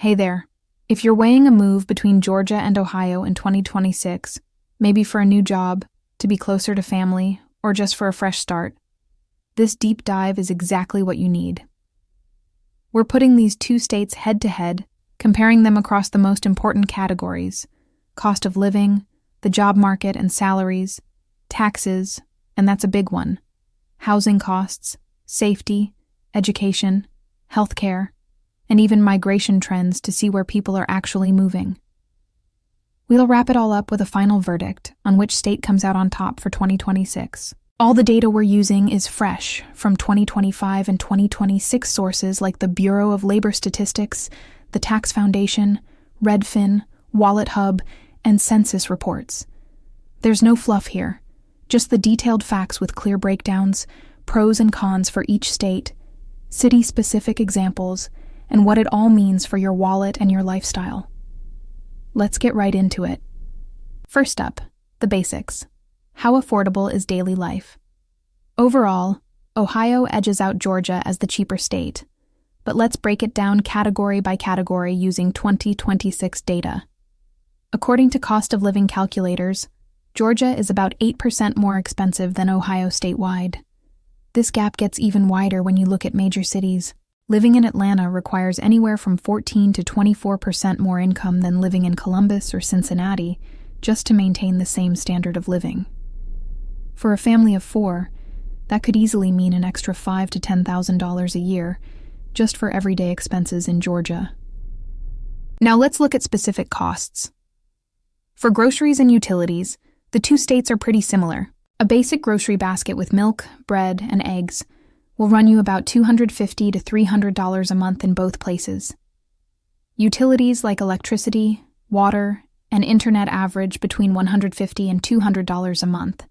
Hey there. If you're weighing a move between Georgia and Ohio in 2026, maybe for a new job, to be closer to family, or just for a fresh start, this deep dive is exactly what you need. We're putting these two states head-to-head, comparing them across the most important categories: cost of living, the job market and salaries, taxes, and that's a big one, housing costs, safety, education, healthcare, and even migration trends to see where people are actually moving. We'll wrap it all up with a final verdict on which state comes out on top for 2026. All the data we're using is fresh from 2025 and 2026 sources like the Bureau of Labor Statistics, the Tax Foundation, Redfin, Wallet Hub, and census reports. There's no fluff here, just the detailed facts with clear breakdowns, pros and cons for each state, city-specific examples, and what it all means for your wallet and your lifestyle. Let's get right into it. First up, the basics. How affordable is daily life? Overall, Ohio edges out Georgia as the cheaper state, but let's break it down category by category using 2026 data. According to cost of living calculators, Georgia is about 8% more expensive than Ohio statewide. This gap gets even wider when you look at major cities. Living in Atlanta requires anywhere from 14 to 24% more income than living in Columbus or Cincinnati just to maintain the same standard of living. For a family of 4, that could easily mean an extra $5,000 to $10,000 a year just for everyday expenses in Georgia. Now let's look at specific costs. For groceries and utilities, the two states are pretty similar. A basic grocery basket with milk, bread, and eggs will run you about $250 to $300 a month in both places. Utilities like electricity, water, and internet average between $150 and $200 a month,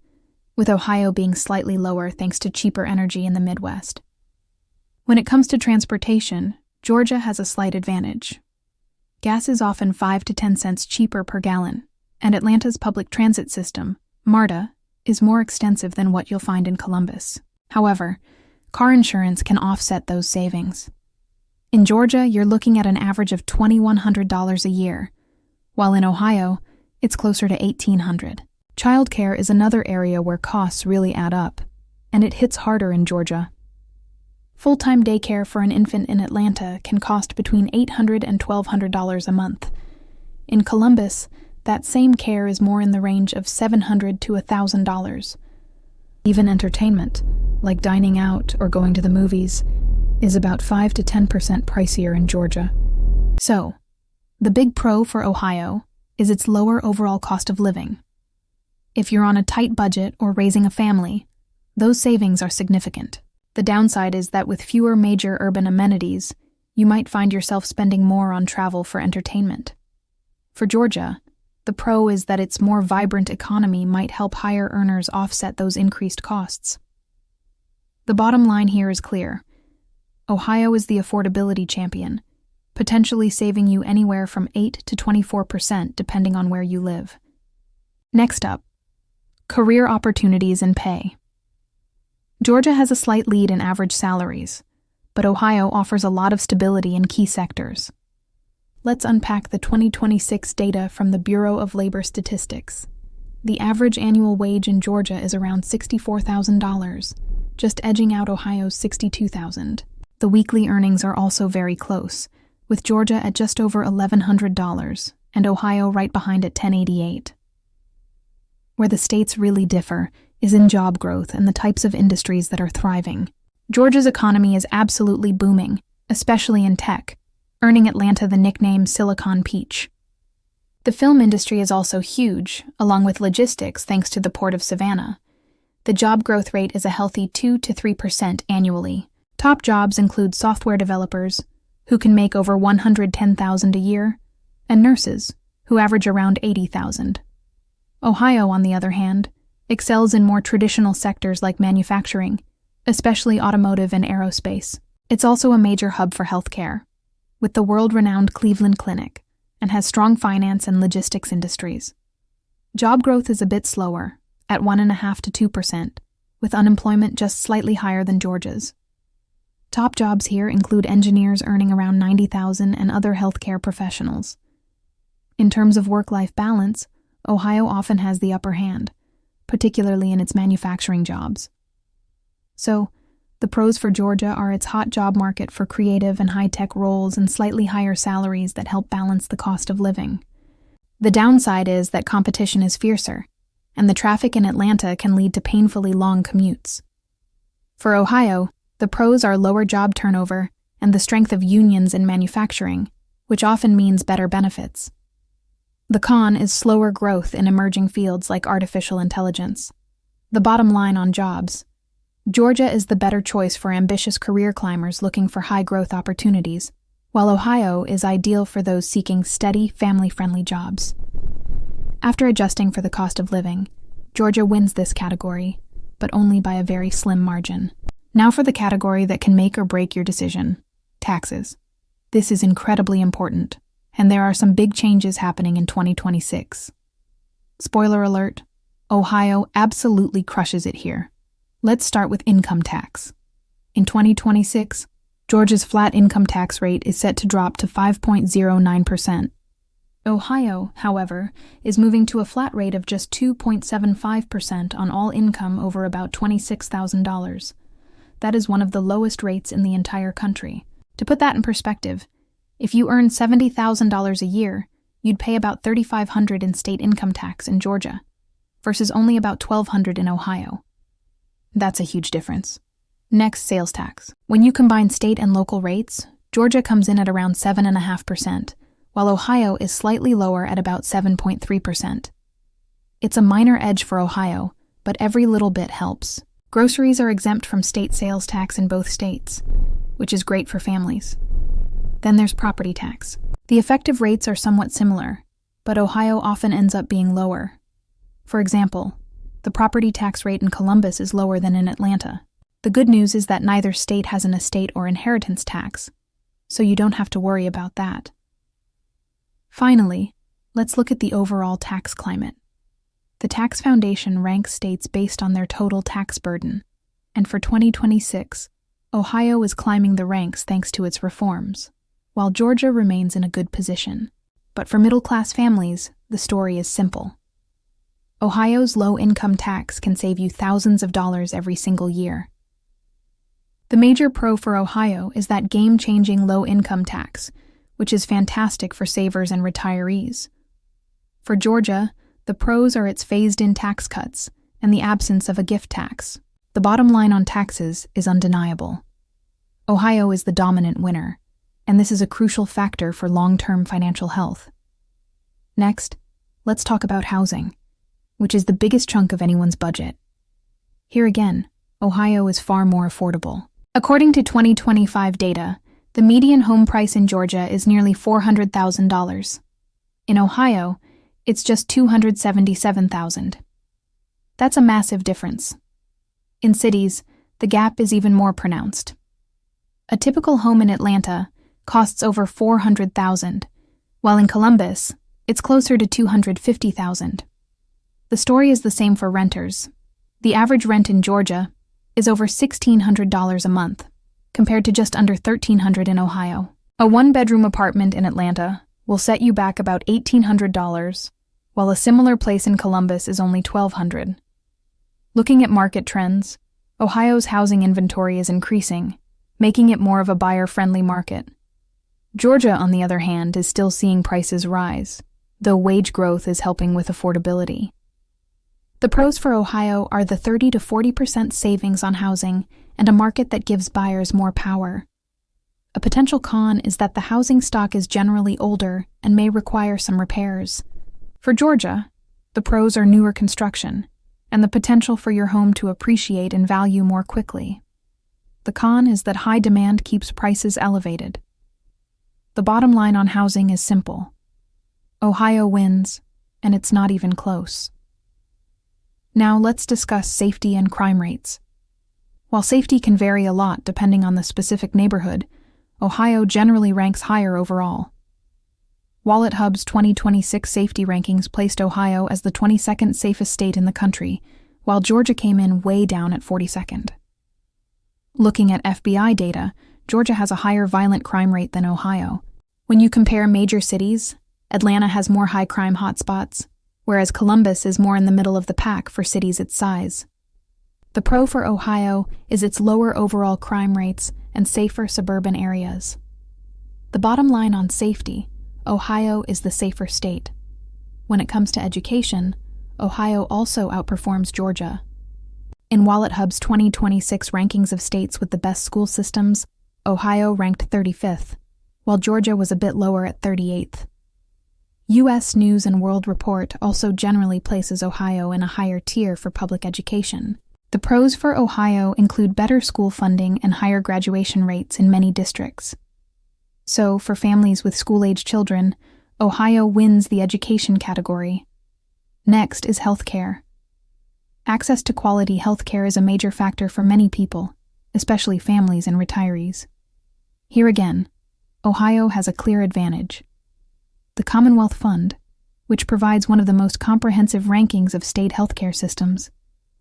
with Ohio being slightly lower thanks to cheaper energy in the Midwest. When it comes to transportation, Georgia has a slight advantage. Gas is often 5 to 10 cents cheaper per gallon, and Atlanta's public transit system, MARTA, is more extensive than what you'll find in Columbus. However, car insurance can offset those savings. In Georgia, you're looking at an average of $2,100 a year, while in Ohio, it's closer to $1,800. Childcare is another area where costs really add up, and it hits harder in Georgia. Full-time daycare for an infant in Atlanta can cost between $800 and $1,200 a month. In Columbus, that same care is more in the range of $700 to $1,000. Even entertainment, like dining out or going to the movies, is about 5 to 10% pricier in Georgia. So, the big pro for Ohio is its lower overall cost of living. If you're on a tight budget or raising a family, those savings are significant. The downside is that with fewer major urban amenities, you might find yourself spending more on travel for entertainment. For Georgia, the pro is that its more vibrant economy might help higher earners offset those increased costs. The bottom line here is clear. Ohio is the affordability champion, potentially saving you anywhere from 8 to 24% depending on where you live. Next up, career opportunities and pay. Georgia has a slight lead in average salaries, but Ohio offers a lot of stability in key sectors. Let's unpack the 2026 data from the Bureau of Labor Statistics. The average annual wage in Georgia is around $64,000, just edging out Ohio's $62,000. The weekly earnings are also very close, with Georgia at just over $1,100 and Ohio right behind at $1,088. Where the states really differ is in job growth and the types of industries that are thriving. Georgia's economy is absolutely booming, especially in tech, earning Atlanta the nickname Silicon Peach. The film industry is also huge, along with logistics thanks to the Port of Savannah. The job growth rate is a healthy 2 to 3% annually. Top jobs include software developers, who can make over $110,000 a year, and nurses, who average around $80,000. Ohio, on the other hand, excels in more traditional sectors like manufacturing, especially automotive and aerospace. It's also a major hub for healthcare, with the world-renowned Cleveland Clinic, and has strong finance and logistics industries. Job growth is a bit slower, at 1.5 to 2%, with unemployment just slightly higher than Georgia's. Top jobs here include engineers earning around $90,000 and other healthcare professionals. In terms of work-life balance, Ohio often has the upper hand, particularly in its manufacturing jobs. So, the pros for Georgia are its hot job market for creative and high-tech roles and slightly higher salaries that help balance the cost of living. The downside is that competition is fiercer, and the traffic in Atlanta can lead to painfully long commutes. For Ohio, the pros are lower job turnover and the strength of unions in manufacturing, which often means better benefits. The con is slower growth in emerging fields like artificial intelligence. The bottom line on jobs: Georgia is the better choice for ambitious career climbers looking for high-growth opportunities, while Ohio is ideal for those seeking steady, family-friendly jobs. After adjusting for the cost of living, Georgia wins this category, but only by a very slim margin. Now for the category that can make or break your decision: taxes. This is incredibly important, and there are some big changes happening in 2026. Spoiler alert, Ohio absolutely crushes it here. Let's start with income tax. In 2026, Georgia's flat income tax rate is set to drop to 5.09%. Ohio, however, is moving to a flat rate of just 2.75% on all income over about $26,000. That is one of the lowest rates in the entire country. To put that in perspective, if you earn $70,000 a year, you'd pay about $3,500 in state income tax in Georgia, versus only about $1,200 in Ohio. That's a huge difference. Next, sales tax. When you combine state and local rates, Georgia comes in at around 7.5%, while Ohio is slightly lower at about 7.3%. It's a minor edge for Ohio, but every little bit helps. Groceries are exempt from state sales tax in both states, which is great for families. Then there's property tax. The effective rates are somewhat similar, but Ohio often ends up being lower. For example, the property tax rate in Columbus is lower than in Atlanta. The good news is that neither state has an estate or inheritance tax, so you don't have to worry about that. Finally, let's look at the overall tax climate. The Tax Foundation ranks states based on their total tax burden, and for 2026, Ohio is climbing the ranks thanks to its reforms, while Georgia remains in a good position. But for middle-class families, the story is simple. Ohio's low-income tax can save you thousands of dollars every single year. The major pro for Ohio is that game-changing low-income tax, which is fantastic for savers and retirees. For Georgia, the pros are its phased-in tax cuts and the absence of a gift tax. The bottom line on taxes is undeniable. Ohio is the dominant winner, and this is a crucial factor for long-term financial health. Next, let's talk about housing, which is the biggest chunk of anyone's budget. Here again, Ohio is far more affordable. According to 2025 data, the median home price in Georgia is nearly $400,000. In Ohio, it's just $277,000. That's a massive difference. In cities, the gap is even more pronounced. A typical home in Atlanta costs over $400,000, while in Columbus, it's closer to $250,000. The story is the same for renters. The average rent in Georgia is over $1,600 a month, compared to just under $1,300 in Ohio. A one-bedroom apartment in Atlanta will set you back about $1,800, while a similar place in Columbus is only $1,200. Looking at market trends, Ohio's housing inventory is increasing, making it more of a buyer-friendly market. Georgia, on the other hand, is still seeing prices rise, though wage growth is helping with affordability. The pros for Ohio are the 30 to 40% savings on housing and a market that gives buyers more power. A potential con is that the housing stock is generally older and may require some repairs. For Georgia, the pros are newer construction and the potential for your home to appreciate in value more quickly. The con is that high demand keeps prices elevated. The bottom line on housing is simple. Ohio wins, and it's not even close. Now let's discuss safety and crime rates. While safety can vary a lot depending on the specific neighborhood, Ohio generally ranks higher overall. WalletHub's 2026 safety rankings placed Ohio as the 22nd safest state in the country, while Georgia came in way down at 42nd. Looking at FBI data, Georgia has a higher violent crime rate than Ohio. When you compare major cities, Atlanta has more high-crime hotspots, whereas Columbus is more in the middle of the pack for cities its size. The pro for Ohio is its lower overall crime rates and safer suburban areas. The bottom line on safety, Ohio is the safer state. When it comes to education, Ohio also outperforms Georgia. In WalletHub's 2026 rankings of states with the best school systems, Ohio ranked 35th, while Georgia was a bit lower at 38th. U.S. News and World Report also generally places Ohio in a higher tier for public education. The pros for Ohio include better school funding and higher graduation rates in many districts. So, for families with school-age children, Ohio wins the education category. Next is healthcare. Access to quality healthcare is a major factor for many people, especially families and retirees. Here again, Ohio has a clear advantage. The Commonwealth Fund, which provides one of the most comprehensive rankings of state healthcare systems,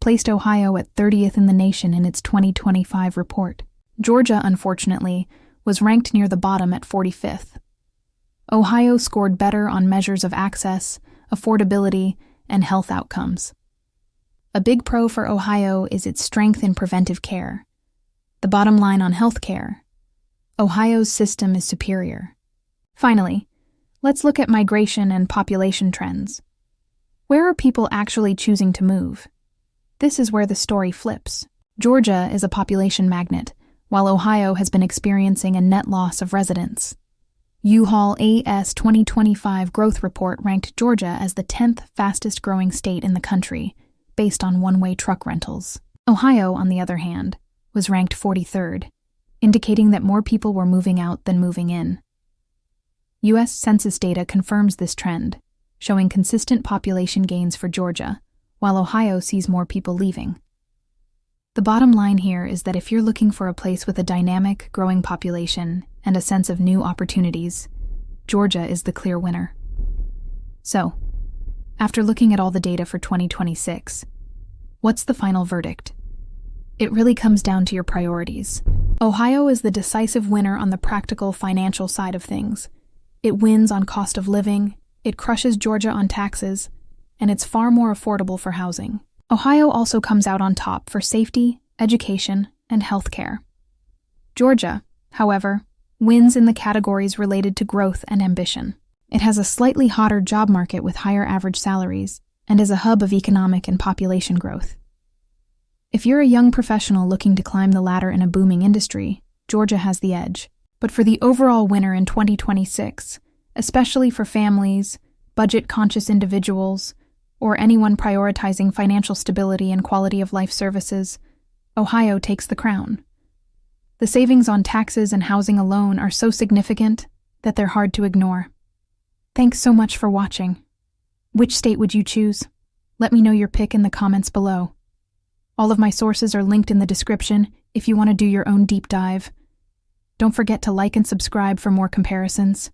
placed Ohio at 30th in the nation in its 2025 report. Georgia, unfortunately, was ranked near the bottom at 45th. Ohio scored better on measures of access, affordability, and health outcomes. A big pro for Ohio is its strength in preventive care. The bottom line on healthcare, Ohio's system is superior. Finally, let's look at migration and population trends. Where are people actually choosing to move? This is where the story flips. Georgia is a population magnet, while Ohio has been experiencing a net loss of residents. U-Haul AS 2025 growth report ranked Georgia as the 10th fastest growing state in the country, based on one-way truck rentals. Ohio, on the other hand, was ranked 43rd, indicating that more people were moving out than moving in. U.S. Census data confirms this trend, showing consistent population gains for Georgia, while Ohio sees more people leaving. The bottom line here is that if you're looking for a place with a dynamic, growing population and a sense of new opportunities, Georgia is the clear winner. So, after looking at all the data for 2026, what's the final verdict? It really comes down to your priorities. Ohio is the decisive winner on the practical financial side of things. It wins on cost of living, it crushes Georgia on taxes, and it's far more affordable for housing. Ohio also comes out on top for safety, education, and healthcare. Georgia, however, wins in the categories related to growth and ambition. It has a slightly hotter job market with higher average salaries and is a hub of economic and population growth. If you're a young professional looking to climb the ladder in a booming industry, Georgia has the edge. But for the overall winner in 2026, especially for families, budget-conscious individuals, or anyone prioritizing financial stability and quality of life services, Ohio takes the crown. The savings on taxes and housing alone are so significant that they're hard to ignore. Thanks so much for watching. Which state would you choose? Let me know your pick in the comments below. All of my sources are linked in the description if you want to do your own deep dive. Don't forget to like and subscribe for more comparisons.